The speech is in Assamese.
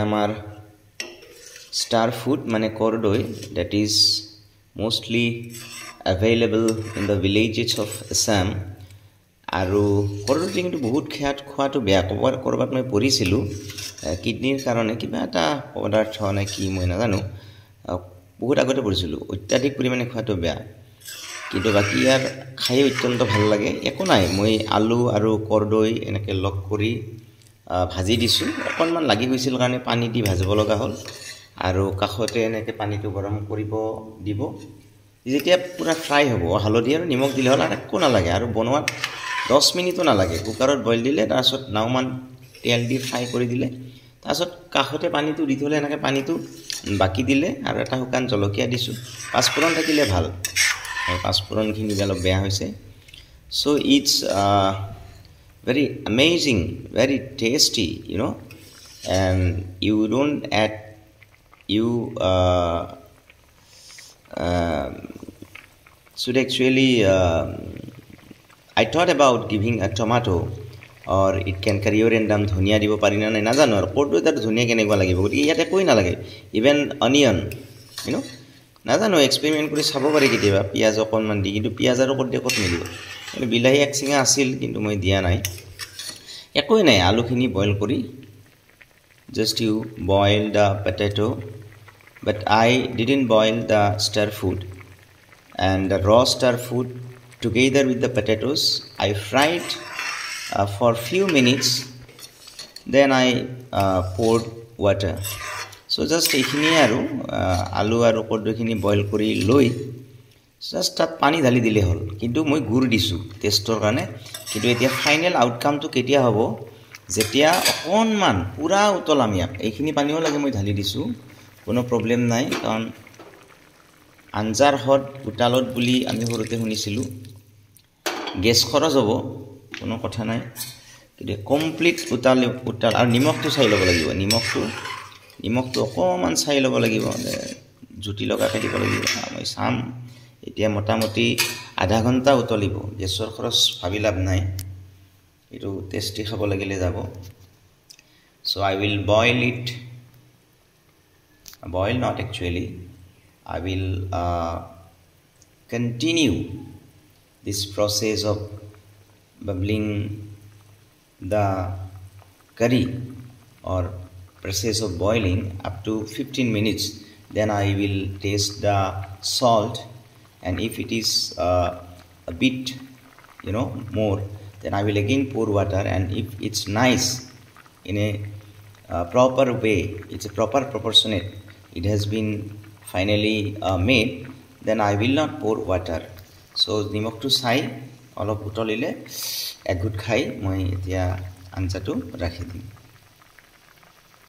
আমাৰ star food মানে কৰ্দৈ that is mostly available in the villages of Assam আৰু কৰ্দৈ কিন্তু বহুত খোৱাটো বেয়া কৰবাত মই পঢ়িছিলো কিডনিৰ কাৰণে কিবা এটা পদাৰ্থ নে কি মই নাজানো বহুত আগতে পঢ়িছিলো অত্যাধিক পৰিমাণে খোৱাটো বেয়া কিন্তু বাকি ইয়াৰ খাই অত্যন্ত ভাল লাগে একো নাই মই আলু আৰু কৰ্দৈ এনেকে লগ কৰি ভাজি দিছো অকনমান লাগি গৈছিল কাৰণে পানী দি ভাজিব লগা হ'ল আৰু কাখতে এনেকে পানীটো গৰম কৰিব দিব যেতিয়া পুৰা ফ্ৰাই হ'ব হালধি আৰু নিমখ দিলে হ'ল আৰু একো নালাগে আৰু বনোৱাত 10 মিনিটো নালাগে কুকাৰত বইল দিলে তাৰছত নাওমান তেল দি ফ্ৰাই কৰি দিলে তাৰছত কাখতে পানীটো দি থলে এনেকে পানীটো বাকি দিলে আৰু এটা শুকান জলকীয়া দিছো পাঁচফোৰণ থাকিলে ভাল পাঁচফোৰণখিনি অলপ বেয়া হৈছে so it's very amazing very tasty you know and you don't add you should actually I thought about giving a tomato or it can coriander dhania দিব পাৰি না নাই নাজানো আৰু কৰ্দৈ তাৰ ধনিয়া কেনেকুৱা লাগিব গতি ইয়াতে কই না লাগে even onion you know নাজানো এক্সপেৰিমেন্ট কৰি চাব পাৰি কেতিয়াবা পিয়াজ অকনমান দি কিন্তু পিয়াজ আৰু কত মিলিব মানে বিলাহী এক সিঙা আছিল কিন্তু মই দিয়া নাই একোই নাই আলুখিনি বইল কৰি just you boil the potato but I didn't boil the star food and the raw star food together with the potatoes I fried for few minutes then I poured water so just ekhini aru alu aru kodkhini boil kori loi just tat pani dhali dile hol kintu moi gur disu testor kane kintu etia final outcome to ketia hobo jetia onman pura utolamiak ekhini paniও lage moi dhali disu কোনো প্রবলেম নাই কারণ আঞ্জাৰ হট উতালত বুলি আমি হৰুতে শুনিছিলো গ্যাস খৰচ হ'ব কোনো কথা নাই কিন্তু কমপ্লিট উতাল আৰু নিমখটো চাই ল'ব লাগিব নিমখটো অকমান চাই ল'ব লাগিব জুটি লগাকে দিব লাগিব মই সাম এতিয়া মোটামুটি আধা ঘন্টা উতলিব গ্যাসৰ খৰচ ভাবি লাভ নাই এটো টেস্টি খাব লাগিলে যাব so I will boil it boil not actually I will continue this process of bubbling the curry or process of boiling up to 15 minutes then I will taste the salt and if it is a bit you know more then I will again pour water and if it's nice in a proper way it's a proper proportionate it has been finally made then I will not pour water so nimok to sai olop utolile egut khai moi etia anjatu rakhi dim